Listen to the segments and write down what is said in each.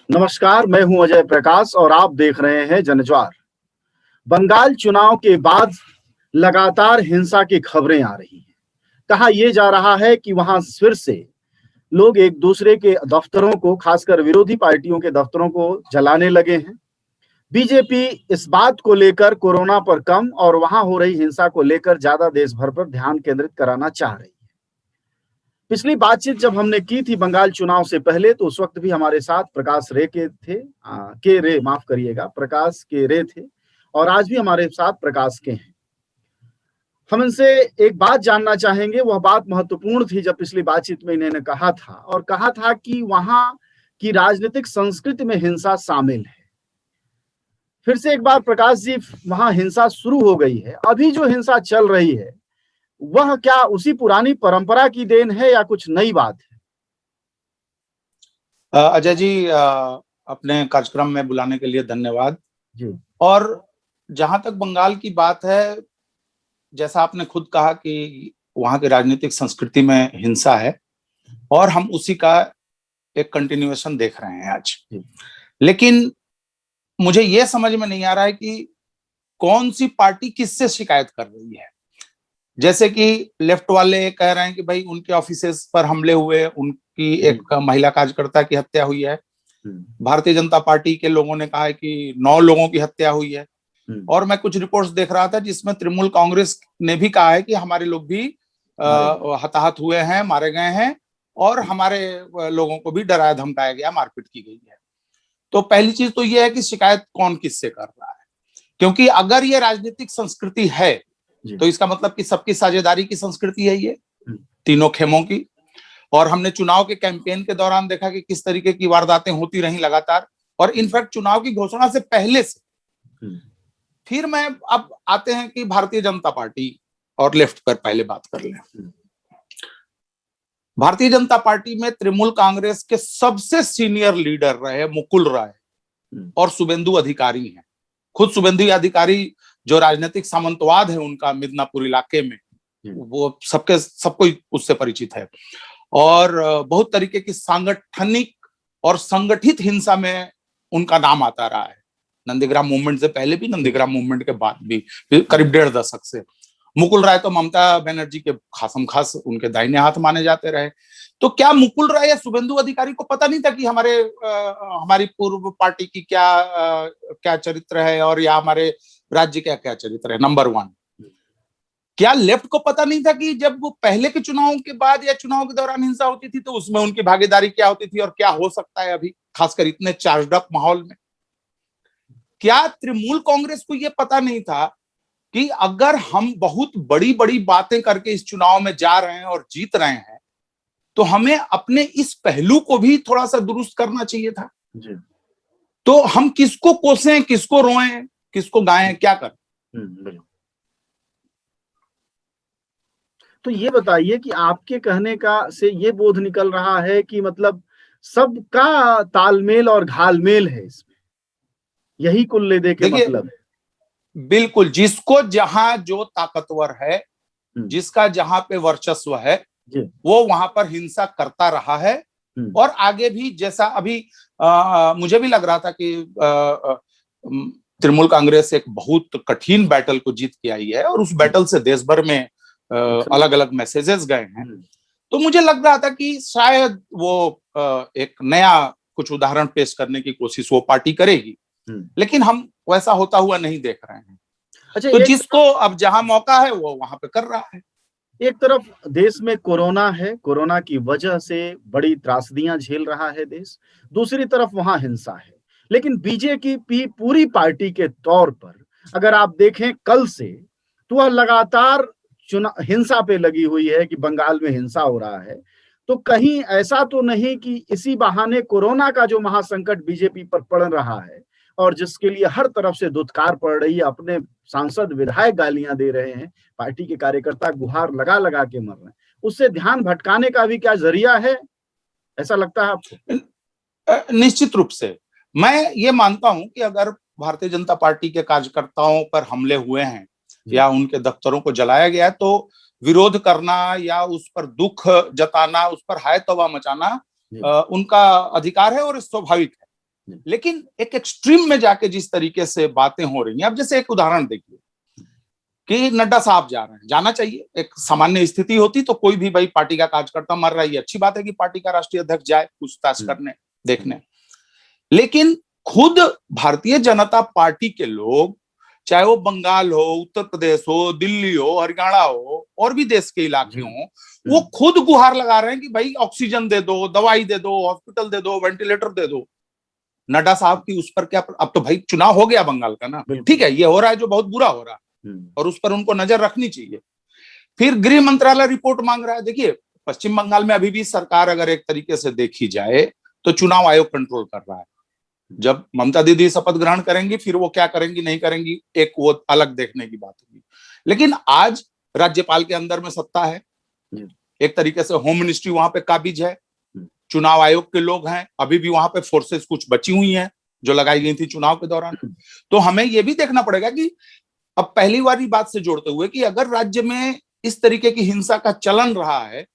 नमस्कार, मैं हूं अजय प्रकाश और आप देख रहे हैं जनज्वार। बंगाल चुनाव के बाद लगातार हिंसा की खबरें आ रही हैं। कहा यह जा रहा है कि वहां फिर से लोग एक दूसरे के दफ्तरों को, खासकर विरोधी पार्टियों के दफ्तरों को जलाने लगे हैं। बीजेपी इस बात को लेकर कोरोना पर कम और वहां हो रही हिंसा को लेकर ज्यादा देश भर पर ध्यान केंद्रित कराना चाह रही है। पिछली बातचीत जब हमने की थी बंगाल चुनाव से पहले, तो उस वक्त भी हमारे साथ प्रकाश रे के थे, के रे, माफ करिएगा, प्रकाश के रे थे। और आज भी हमारे साथ प्रकाश के हैं। हम इनसे एक बात जानना चाहेंगे। वह बात महत्वपूर्ण थी जब पिछली बातचीत में इन्होंने कहा था कि वहां की राजनीतिक संस्कृति में हिंसा शामिल है। फिर से एक बार प्रकाश जी, वहां हिंसा शुरू हो गई है। अभी जो हिंसा चल रही है वह क्या उसी पुरानी परंपरा की देन है या कुछ नई बात है? अजय जी, अपने कार्यक्रम में बुलाने के लिए धन्यवाद जी। और जहां तक बंगाल की बात है, जैसा आपने खुद कहा कि वहां की राजनीतिक संस्कृति में हिंसा है और हम उसी का एक कंटिन्यूएशन देख रहे हैं आज। लेकिन मुझे यह समझ में नहीं आ रहा है कि कौन सी पार्टी किससे शिकायत कर रही है। जैसे कि लेफ्ट वाले कह रहे हैं कि भाई उनके ऑफिसेस पर हमले हुए, उनकी एक महिला कार्यकर्ता की हत्या हुई है। भारतीय जनता पार्टी के लोगों ने कहा है कि 9 लोगों की हत्या हुई है। और मैं कुछ रिपोर्ट्स देख रहा था जिसमें तृणमूल कांग्रेस ने भी कहा है कि हमारे लोग भी हताहत हुए हैं, मारे गए हैं और हमारे लोगों को भी डराया धमकाया गया, मारपीट की गई है। तो पहली चीज तो यह है कि शिकायत कौन किससे कर रहा है, क्योंकि अगर ये राजनीतिक संस्कृति है तो इसका मतलब कि सबकी साझेदारी की संस्कृति है ये, तीनों खेमों की। और हमने चुनाव के कैंपेन के दौरान देखा कि किस तरीके की वारदातें होती रही लगातार, और इनफैक्ट चुनाव की घोषणा से पहले से। फिर मैं अब आते हैं कि भारतीय जनता पार्टी और लेफ्ट पर पहले बात कर लें। भारतीय जनता पार्टी में तृणमूल कांग्रेस के सबसे सीनियर लीडर रहे मुकुल राय और शुभेंदु अधिकारी हैं। खुद शुभेंदु अधिकारी जो राजनीतिक सामंतवाद है उनका मिदनापुर इलाके में, वो सबको उससे परिचित है और बहुत तरीके की सांगठनिक और संगठित हिंसा में उनका नाम आता रहा है। नंदीग्राम मूवमेंट से पहले भी, नंदीग्राम मूवमेंट के बाद भी, करीब 1.5 दशक से। मुकुल राय तो ममता बनर्जी के खासम खास उनके दाहिने हाथ माने जाते रहे। तो क्या मुकुल राय या शुभेंदु अधिकारी को पता नहीं था कि हमारी पूर्व पार्टी की क्या चरित्र है और या हमारे राज्य का क्या चरित्र है? नंबर 1, क्या लेफ्ट को पता नहीं था कि जब वो पहले के चुनाव के बाद या चुनाव के दौरान हिंसा होती थी तो उसमें उनकी भागीदारी क्या होती थी और क्या हो सकता है अभी, खासकर इतने चार्ज्ड अप माहौल में? क्या तृणमूल कांग्रेस को यह पता नहीं था कि अगर हम बहुत बड़ी बड़ी बातें करके इस चुनाव में जा रहे हैं और जीत रहे हैं तो हमें अपने इस पहलू को भी थोड़ा सा दुरुस्त करना चाहिए था? तो हम किसको कोसें, किसको रोएं, किसको गाएं, क्या करें? तो ये बताइए कि आपके कहने का से ये बोध निकल रहा है कि मतलब सबका तालमेल और घालमेल है इसमें, यही कुल ले दे के मतलब है। बिल्कुल, जिसको जहां जो ताकतवर है, जिसका जहां पे वर्चस्व है, वो वहां पर हिंसा करता रहा है और आगे भी। जैसा अभी मुझे भी लग रहा था कि तृणमूल कांग्रेस एक बहुत कठिन बैटल को जीत के आई है और उस बैटल से देश भर में अलग अलग मैसेजेस गए हैं। तो मुझे लग रहा था कि शायद वो एक नया कुछ उदाहरण पेश करने की कोशिश वो पार्टी करेगी, लेकिन हम वैसा होता हुआ नहीं देख रहे हैं। अच्छा, तो जिसको अब जहां मौका है वो वहां पे कर रहा है। एक तरफ देश में कोरोना है, कोरोना की वजह से बड़ी त्रासदियां झेल रहा है देश, दूसरी तरफ वहां हिंसा है। लेकिन बीजेपी पूरी पार्टी के तौर पर अगर आप देखें कल से, तो वह लगातार हिंसा पे लगी हुई है कि बंगाल में हिंसा हो रहा है। तो कहीं ऐसा तो नहीं कि इसी बहाने कोरोना का जो महासंकट बीजेपी पर पड़ रहा है और जिसके लिए हर तरफ से धुतकार पड़ रही है, अपने सांसद विधायक गालियां दे रहे हैं, पार्टी के कार्यकर्ता गुहार लगा लगा के मर रहे हैं, उससे ध्यान भटकाने का भी क्या जरिया है, ऐसा लगता है आपको? निश्चित रूप से मैं ये मानता हूं कि अगर भारतीय जनता पार्टी के कार्यकर्ताओं पर हमले हुए हैं या उनके दफ्तरों को जलाया गया है तो विरोध करना या उस पर दुख जताना, उस पर हाय तौबा मचाना उनका अधिकार है और स्वाभाविक है। लेकिन एक एक्सट्रीम में जाके जिस तरीके से बातें हो रही हैं, अब जैसे एक उदाहरण देखिए कि नड्डा साहब जा रहे हैं, जाना चाहिए, एक सामान्य स्थिति होती तो कोई भी भाई पार्टी का कार्यकर्ता मर रहा है, अच्छी बात है कि पार्टी का राष्ट्रीय अध्यक्ष जाए पूछताछ करने देखने, लेकिन खुद भारतीय जनता पार्टी के लोग, चाहे वो बंगाल हो, उत्तर प्रदेश हो, दिल्ली हो, हरियाणा हो, और भी देश के इलाके हो, वो खुद गुहार लगा रहे हैं कि भाई ऑक्सीजन दे दो, दवाई दे दो, हॉस्पिटल दे दो, वेंटिलेटर दे दो। नड्डा साहब की उस पर क्या, अब तो भाई चुनाव हो गया बंगाल का ना, ठीक है, ये हो रहा है जो बहुत बुरा हो रहा है और उस पर उनको नजर रखनी चाहिए। फिर गृह मंत्रालय रिपोर्ट मांग रहा है। देखिए पश्चिम बंगाल में अभी भी सरकार अगर एक तरीके से देखी जाए तो चुनाव आयोग कंट्रोल कर रहा है। जब ममता दीदी शपथ ग्रहण करेंगी फिर वो क्या करेंगी नहीं करेंगी एक वो अलग देखने की बात होगी, लेकिन आज राज्यपाल के अंदर में सत्ता है, एक तरीके से होम मिनिस्ट्री वहां पे काबिज है, चुनाव आयोग के लोग हैं, अभी भी वहां पे फोर्सेस कुछ बची हुई हैं जो लगाई गई थी चुनाव के दौरान। तो हमें यह भी देखना पड़ेगा कि अब पहली वाली बात से जोड़ते हुए कि अगर राज्य में इस तरीके की हिंसा का चलन रहा है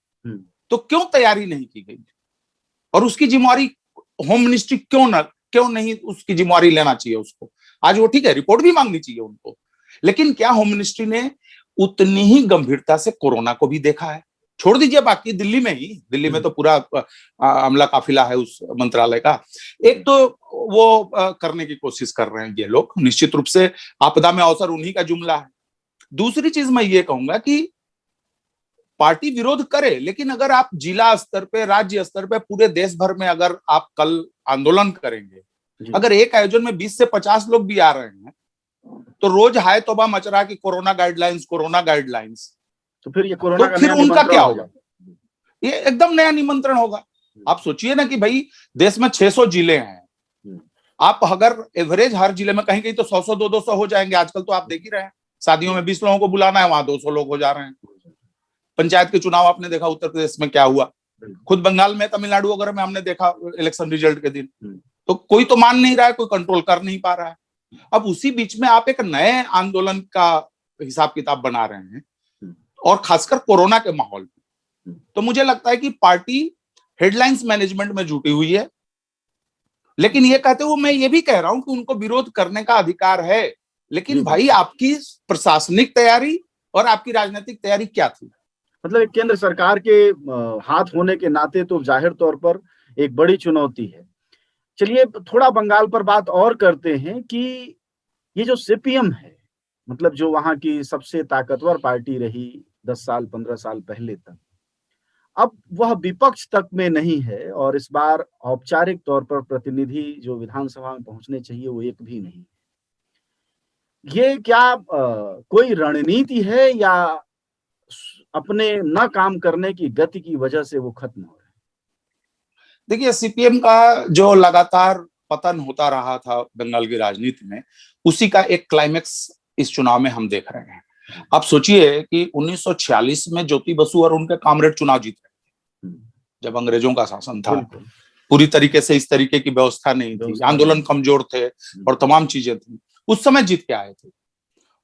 तो क्यों तैयारी नहीं की गई और उसकी जिम्मेवारी होम मिनिस्ट्री क्यों नहीं उसकी जिम्मेवारी लेना चाहिए उसको। आज वो ठीक है रिपोर्ट भी मांगनी चाहिए उनको, लेकिन क्या होम मिनिस्ट्री ने उतनी ही गंभीरता से कोरोना को भी देखा है? छोड़ दीजिए बाकी दिल्ली में तो पूरा अमला काफिला है उस मंत्रालय का, एक तो वो करने की कोशिश कर रहे हैं ये लोग, निश्चित रूप से आपदा में अवसर उन्हीं का जुमला है। दूसरी चीज मैं ये कहूंगा कि पार्टी विरोध करे, लेकिन अगर आप जिला स्तर पे, राज्य स्तर पे, पूरे देश भर में अगर आप कल आंदोलन करेंगे, अगर एक आयोजन में 20 से 50 लोग भी आ रहे हैं तो रोज हाय तौबा मच रहा कि कोरोना गाइडलाइंस, तो फिर ये कोरोना तो फिर उनका क्या होगा? ये एकदम नया निमंत्रण होगा। आप सोचिए ना कि भाई देश में 600 जिले हैं, आप अगर एवरेज हर जिले में कहीं कहीं तो 100 200 हो जाएंगे। आजकल तो आप देख ही रहे हैं, शादियों में 20 लोगों को बुलाना है, वहां 200 लोग हो जा रहे हैं। पंचायत के चुनाव आपने देखा उत्तर प्रदेश में क्या हुआ, खुद बंगाल में, तमिलनाडु वगैरह में हमने देखा इलेक्शन रिजल्ट के दिन, तो कोई तो मान नहीं रहा है, कोई कंट्रोल कर नहीं पा रहा है। अब उसी बीच में आप एक नए आंदोलन का हिसाब किताब बना रहे हैं और खासकर कोरोना के माहौल में, तो मुझे लगता है कि पार्टी हेडलाइंस मैनेजमेंट में जुटी हुई है। लेकिन ये कहते हुए मैं ये भी कह रहा हूं कि उनको विरोध करने का अधिकार है, लेकिन भाई आपकी प्रशासनिक तैयारी और आपकी राजनीतिक तैयारी क्या थी? मतलब एक केंद्र सरकार के हाथ होने के नाते तो जाहिर तौर पर एक बड़ी चुनौती है। चलिए थोड़ा बंगाल पर बात और करते हैं कि ये जो सीपीएम है, मतलब जो वहां की सबसे ताकतवर पार्टी रही 10 साल 15 साल पहले तक, अब वह विपक्ष तक में नहीं है और इस बार औपचारिक तौर पर प्रतिनिधि जो विधानसभा में पहुंचने चाहिए वो एक भी नहीं। ये क्या कोई रणनीति है या अपने न काम करने की गति की वजह से वो खत्म हो रहे हैं? देखिए सीपीएम का जो लगातार पतन होता रहा था बंगाल की राजनीति में, उसी का एक क्लाइमेक्स इस चुनाव में हम देख रहे हैं। आप सोचिए कि 1946 में ज्योति बसु और उनके कामरेड चुनाव जीत रहे थे, जब अंग्रेजों का शासन था, पूरी तरीके से इस तरीके की व्यवस्था नहीं थी, आंदोलन कमजोर थे और तमाम चीजें थी, उस समय जीत के आए थे।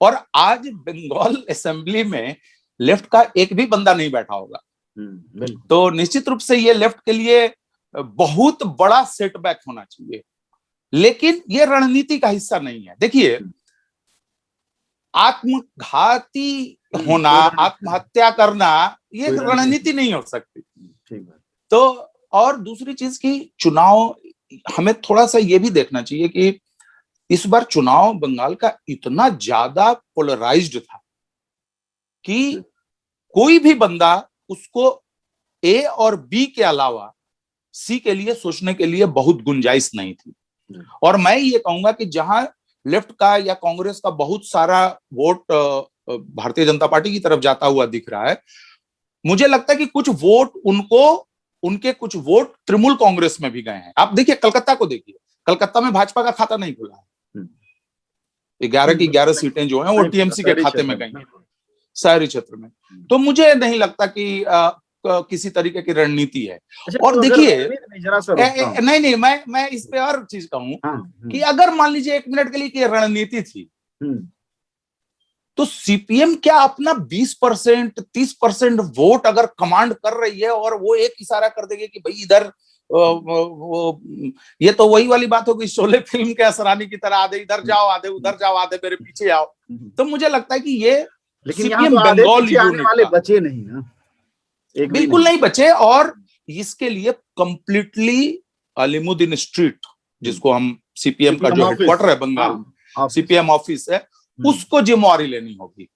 और आज बंगाल असेंबली में लेफ्ट का एक भी बंदा नहीं बैठा होगा, तो निश्चित रूप से ये लेफ्ट के लिए बहुत बड़ा सेटबैक होना चाहिए, लेकिन ये रणनीति का हिस्सा नहीं है। देखिए आत्मघाती होना, आत्महत्या करना, ये रणनीति नहीं हो सकती। तो और दूसरी चीज की चुनाव हमें थोड़ा सा ये भी देखना चाहिए कि इस बार चुनाव बंगाल का इतना ज्यादा पोलराइज्ड था कि कोई भी बंदा उसको ए और बी के अलावा सी के लिए सोचने के लिए बहुत गुंजाइश नहीं थी। और मैं ये कहूंगा कि जहां लेफ्ट का या कांग्रेस का बहुत सारा वोट भारतीय जनता पार्टी की तरफ जाता हुआ दिख रहा है, मुझे लगता है कि कुछ वोट उनके कुछ वोट तृणमूल कांग्रेस में भी गए हैं। आप देखिए कलकत्ता को देखिए, कलकत्ता में भाजपा का खाता नहीं खुला है, 11 की 11 सीटें जो हैं वो टीएमसी के खाते में गई हैं शहरी क्षेत्र में। तो मुझे नहीं लगता कि किसी तरीके की रणनीति है। और देखिए नहीं मैं इस पे और चीज कहूं कि अगर मान लीजिए 1 मिनट के लिए कि रणनीति थी, तो सीपीएम क्या अपना 20% 30% वोट अगर कमांड कर रही है और वो एक इशारा कर देगी कि भाई इधर ये तो वही वाली बात हो गई शोले फिल्म के असरानी की तरह, आधे इधर जाओ आधे उधर जाओ आधे मेरे पीछे आओ। तो मुझे लगता है कि ये लेकिन यहाँ तो आधे पीछे आने वाले बचे नहीं ना, एक बिल्कुल नहीं बचे। और इसके लिए कंप्लीटली अलीमुद्दीन स्ट्रीट, जिसको हम सीपीएम का जो हेडक्वार्टर है बंगाल, सीपीएम ऑफिस है, उसको जिम्मेवारी लेनी होगी।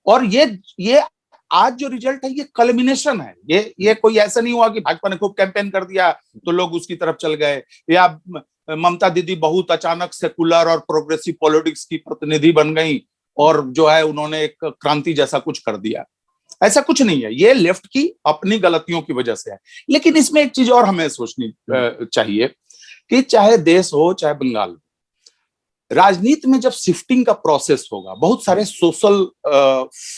और ये आज जो रिजल्ट है ये कल्मिनेशन है। ये कोई ऐसा नहीं हुआ कि भाजपा ने खूब कैंपेन कर दिया तो लोग उसकी तरफ चल गए, या ममता दीदी बहुत अचानक सेकुलर और प्रोग्रेसिव पॉलिटिक्स की प्रतिनिधि बन गई और जो है उन्होंने एक क्रांति जैसा कुछ कर दिया। ऐसा कुछ नहीं है, ये लेफ्ट की अपनी गलतियों की वजह से है। लेकिन इसमें एक चीज और हमें सोचनी चाहिए कि चाहे देश हो चाहे बंगाल, राजनीति में जब शिफ्टिंग का प्रोसेस होगा, बहुत सारे सोशल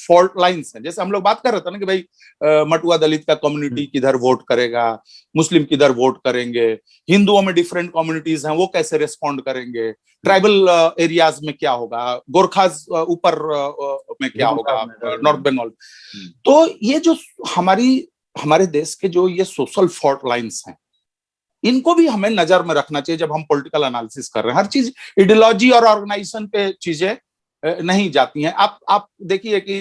फॉल्ट लाइंस हैं। जैसे हम लोग बात कर रहे थे ना कि भाई मटुआ दलित का कम्युनिटी किधर वोट करेगा, मुस्लिम किधर वोट करेंगे, हिंदुओं में डिफरेंट कम्युनिटीज हैं वो कैसे रिस्पॉन्ड करेंगे, ट्राइबल एरियाज में क्या होगा, गोरखाज ऊपर में क्या होगा, नॉर्थ बंगाल। तो ये जो हमारे देश के जो ये सोशल फॉल्ट लाइंस हैं, इनको भी हमें नजर में रखना चाहिए जब हम पॉलिटिकल एनालिसिस कर रहे हैं। हर चीज आइडियोलॉजी और ऑर्गेनाइजेशन पे चीजें नहीं जाती हैं। आप देखिए कि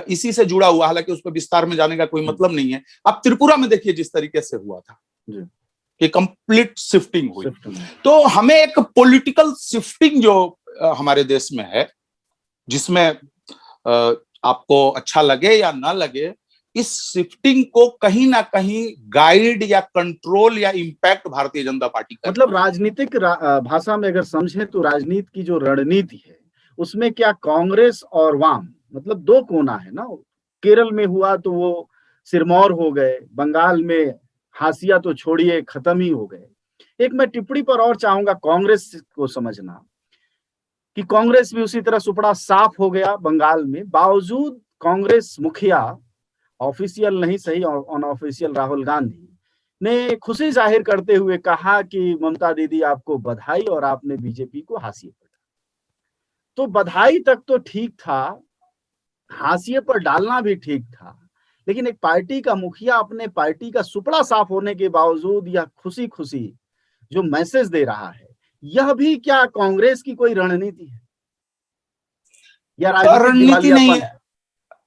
इसी से जुड़ा हुआ, हालांकि उस पर विस्तार में जाने का कोई मतलब नहीं है, आप त्रिपुरा में देखिए जिस तरीके से हुआ था कि कंप्लीट शिफ्टिंग हुई। तो हमें एक पॉलिटिकल शिफ्टिंग जो हमारे देश में है, जिसमें आपको अच्छा लगे या ना लगे, इस शिफ्टिंग को कहीं ना कहीं गाइड या कंट्रोल या इंपैक्ट भारतीय जनता पार्टी का, मतलब राजनीतिक भाषा में अगर समझे तो राजनीति की जो रणनीति है उसमें क्या कांग्रेस और वाम, मतलब दो कोना है ना। केरल में हुआ तो वो सिरमौर हो गए, बंगाल में हाशिया तो छोड़िए खत्म ही हो गए। एक मैं टिप्पणी पर और चाहूंगा कांग्रेस को समझना कि कांग्रेस भी उसी तरह सुपड़ा साफ हो गया बंगाल में। बावजूद कांग्रेस मुखिया, ऑफिशियल नहीं सही अनऑफिशियल, राहुल गांधी ने खुशी जाहिर करते हुए कहा कि ममता दीदी आपको बधाई और आपने बीजेपी को हाशिए पर डाला। तो बधाई तक तो ठीक था, हाशिए पर डालना भी ठीक था, लेकिन एक पार्टी का मुखिया अपने पार्टी का सुपड़ा साफ होने के बावजूद यह खुशी खुशी जो मैसेज दे रहा है, यह भी क्या कांग्रेस की कोई रणनीति है या रणनीति नहीं है?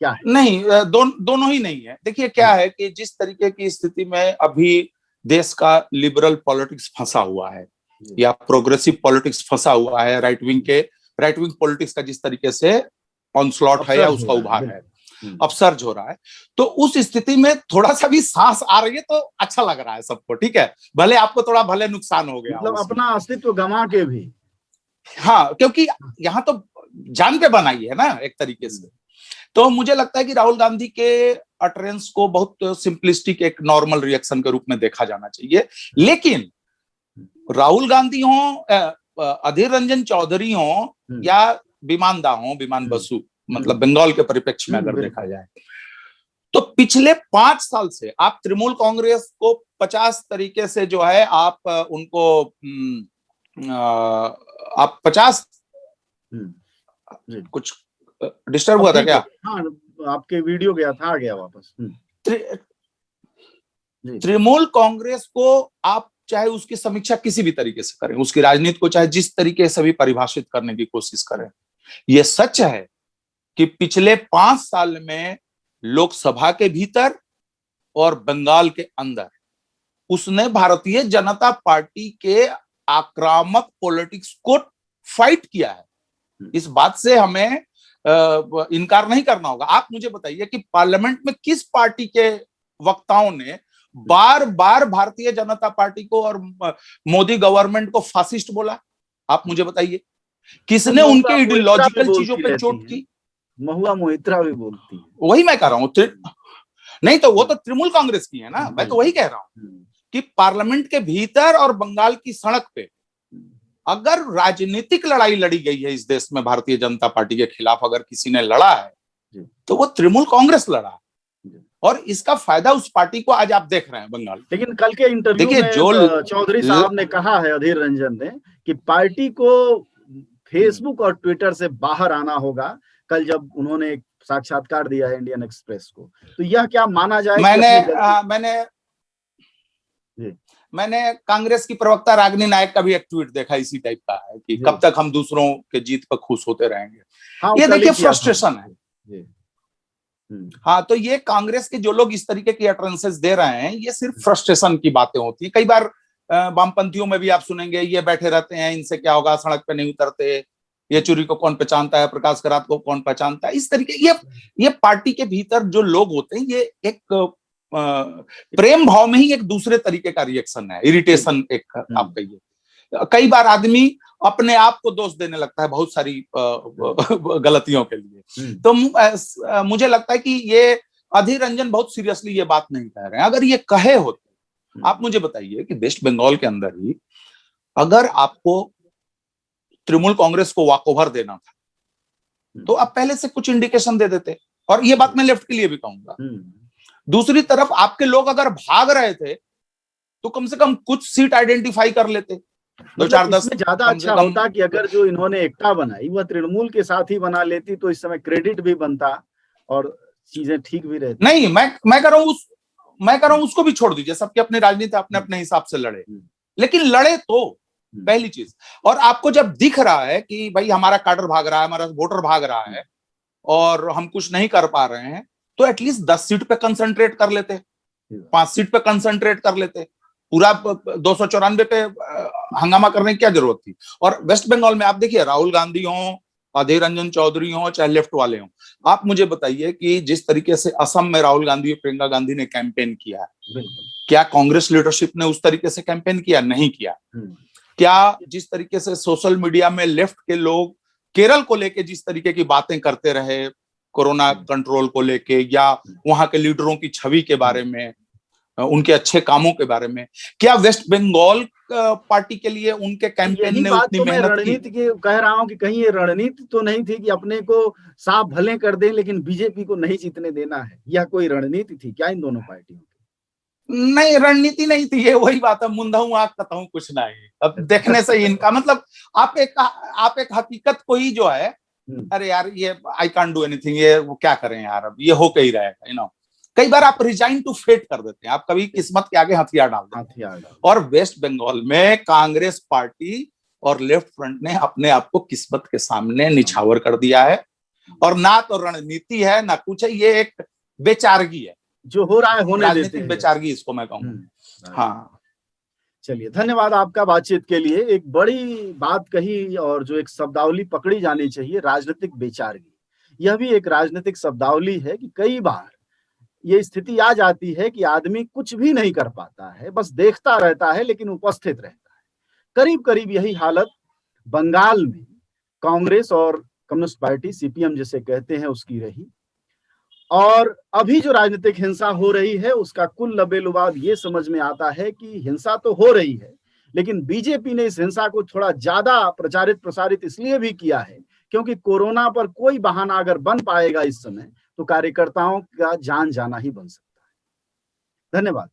क्या है? नहीं, दोनों ही नहीं है। देखिए क्या है कि जिस तरीके की स्थिति में अभी देश का लिबरल पॉलिटिक्स फंसा हुआ है या प्रोग्रेसिव पॉलिटिक्स फंसा हुआ है, राइट विंग पॉलिटिक्स का जिस तरीके से ऑनस्लॉट है या उसका उभार है, अपसर्ज हो रहा है, तो उस स्थिति में थोड़ा सा भी सांस आ रही है तो अच्छा लग रहा है सबको। ठीक है, भले आपको थोड़ा भले नुकसान हो गया, मतलब अपना अस्तित्व गंवा के भी। हाँ, क्योंकि यहाँ तो जान पे बनाई है ना एक तरीके से। तो मुझे लगता है कि राहुल गांधी के अटरेंस को बहुत सिंपलिस्टिक एक नॉर्मल रिएक्शन के रूप में देखा जाना चाहिए। लेकिन राहुल गांधी हो, अधीर रंजन चौधरी हो या विमान दा हो, विमान बसु, मतलब बंगाल के परिप्रेक्ष्य में अगर देखा जाए तो पिछले 5 साल से आप तृणमूल कांग्रेस को 50 तरीके से जो है आप उनको आप 50 कुछ डिस्टर्ब हुआ था क्या? हाँ, आपके वीडियो गया था, आ गया वापस। तृणमूल कांग्रेस को आप चाहे उसकी समीक्षा किसी भी तरीके से करें, उसकी राजनीति को चाहे जिस तरीके से भी परिभाषित करने की कोशिश करें, यह सच है कि पिछले 5 साल में लोकसभा के भीतर और बंगाल के अंदर उसने भारतीय जनता पार्टी के आक्रामक पॉलिटिक्स को फाइट किया है। इस बात से हमें इनकार नहीं करना होगा। आप मुझे बताइए कि पार्लियामेंट में किस पार्टी के वक्ताओं ने बार बार भारतीय जनता पार्टी को और मोदी गवर्नमेंट को फासिस्ट बोला? आप मुझे बताइए, किसने उनके आइडियोलॉजिकल चीजों पे चोट की? महुआ मोहित्रा भी बोलती है। वही मैं कह रहा हूं, नहीं तो वो तो तृणमूल कांग्रेस की है ना। मैं तो वही कह रहा हूं कि पार्लियामेंट के भीतर और बंगाल की सड़क पे अगर राजनीतिक लड़ाई लड़ी गई है इस देश में भारतीय जनता पार्टी के खिलाफ, अगर किसी ने लड़ा है तो वो तृणमूल कांग्रेस लड़ा, और इसका फायदा उस पार्टी को आज आप देख रहे हैं बंगाल। लेकिन कल के इंटरव्यू में जो चौधरी साहब ने कहा है, अधीर रंजन ने, कि पार्टी को फेसबुक और ट्विटर से बाहर आना होगा। कल जब उन्होंने एक साक्षात्कार दिया है इंडियन एक्सप्रेस को, तो यह क्या माना जाए? मैंने कांग्रेस की प्रवक्ता रागिनी नायक का भी एक ट्वीट देखा इसी टाइप का है कि कब तक हम दूसरों के जीत पर खुश होते रहेंगे। हाँ, ये देखिए फ्रस्ट्रेशन है। हाँ, तो ये कांग्रेस के जो लोग इस तरीके की अटरेंसेस दे रहे हैं, ये सिर्फ फ्रस्ट्रेशन की बातें होती है। कई बार वामपंथियों में भी आप सुनेंगे, ये बैठे रहते हैं, इनसे क्या होगा, सड़क पे नहीं उतरते, ये चोरी को कौन पहचानता है, प्रकाश करात को कौन पहचानता है। इस तरीके ये पार्टी के भीतर जो लोग होते हैं, ये एक प्रेम भाव में ही एक दूसरे तरीके का रिएक्शन है, इरिटेशन एक आप कहिए। कई बार आदमी अपने आप को दोष देने लगता है बहुत सारी गलतियों के लिए। तो मुझे लगता है कि ये अधीर रंजन बहुत सीरियसली ये बात नहीं कह रहे हैं। अगर ये कहे होते, आप मुझे बताइए कि वेस्ट बंगाल के अंदर ही अगर आपको तृणमूल कांग्रेस को वॉकओवर देना था तो आप पहले से कुछ इंडिकेशन दे देते, और ये बात मैं लेफ्ट के लिए भी कहूंगा। दूसरी तरफ आपके लोग अगर भाग रहे थे तो कम से कम कुछ सीट आइडेंटिफाई कर लेते, 2-4-10। ज्यादा अच्छा होता कि अगर जो इन्होंने एकता बनाई वह तृणमूल के साथ ही बना लेती, तो इस समय क्रेडिट भी बनता और चीजें ठीक भी रहती। नहीं, मैं कह रहा हूं उसको भी छोड़ दीजिए, सबके अपनी राजनीति अपने अपने हिसाब से लड़े, लेकिन लड़े तो पहली चीज। और आपको जब दिख रहा है कि भाई हमारा कैडर भाग रहा है, हमारा वोटर भाग रहा है और हम कुछ नहीं कर पा रहे हैं, तो एटलीस्ट 10 सीट पे कंसंट्रेट कर लेते, 5 सीट पे कंसंट्रेट कर लेते। पूरा 294 पे हंगामा करने की क्या जरूरत थी। और वेस्ट बंगाल में आप देखिए, राहुल गांधी हो, अधीर रंजन चौधरी हो, चाहे लेफ्ट वाले हो, आप मुझे बताइए कि जिस तरीके से असम में राहुल गांधी और प्रियंका गांधी ने कैंपेन किया है, क्या कांग्रेस लीडरशिप ने उस तरीके से कैंपेन किया? नहीं किया। क्या जिस तरीके से सोशल मीडिया में लेफ्ट के लोग केरल को लेके जिस तरीके की बातें करते रहे, कोरोना कंट्रोल को लेके या वहां के लीडरों की छवि के बारे में, उनके अच्छे कामों के बारे में, क्या वेस्ट बंगाल पार्टी के लिए उनके कैंपेन ने उतनी मेहनत की? रणनीति की कह रहा हूं कि कहीं ये रणनीति तो नहीं थी कि अपने को साफ भले कर दें लेकिन बीजेपी को नहीं जीतने देना है, यह कोई रणनीति थी क्या इन दोनों पार्टियों की? नहीं, रणनीति नहीं थी, ये वही बात है, मुंदाऊ आंख कहता हूं कुछ नहीं। अब देखने से इनका मतलब आप एक हकीकत को ही जो है, अरे यार ये आई कांट डू एनीथिंग, ये वो क्या करें यार, अब ये हो के ही रहेगा, यू नो। कई बार आप रिजाइन टू फेट कर देते हैं, आप कभी किस्मत के आगे हथियार डाल देते हैं। और वेस्ट बंगाल में कांग्रेस पार्टी और लेफ्ट फ्रंट ने अपने आप को किस्मत के सामने निछावर कर दिया है, और ना तो रणनीति है ना कुछ है, ये एक बेचारगी है, जो हो रहा है होने देते हैं, बेचारगी इसको मैं कहूंगा। हाँ, चलिए, धन्यवाद आपका बातचीत के लिए। एक बड़ी बात कही और जो एक शब्दावली पकड़ी जानी चाहिए, राजनीतिक बेचारगी। यह भी एक राजनीतिक शब्दावली है कि कई बार ये स्थिति आ जाती है कि आदमी कुछ भी नहीं कर पाता है, बस देखता रहता है लेकिन उपस्थित रहता है। करीब करीब यही हालत बंगाल में कांग्रेस और कम्युनिस्ट पार्टी सीपीएम जिसे कहते हैं उसकी रही। और अभी जो राजनीतिक हिंसा हो रही है उसका कुल लबेलुबाद ये समझ में आता है कि हिंसा तो हो रही है, लेकिन बीजेपी ने इस हिंसा को थोड़ा ज्यादा प्रचारित प्रसारित इसलिए भी किया है क्योंकि कोरोना पर कोई बहाना अगर बन पाएगा इस समय तो कार्यकर्ताओं का जान जाना ही बन सकता है। धन्यवाद।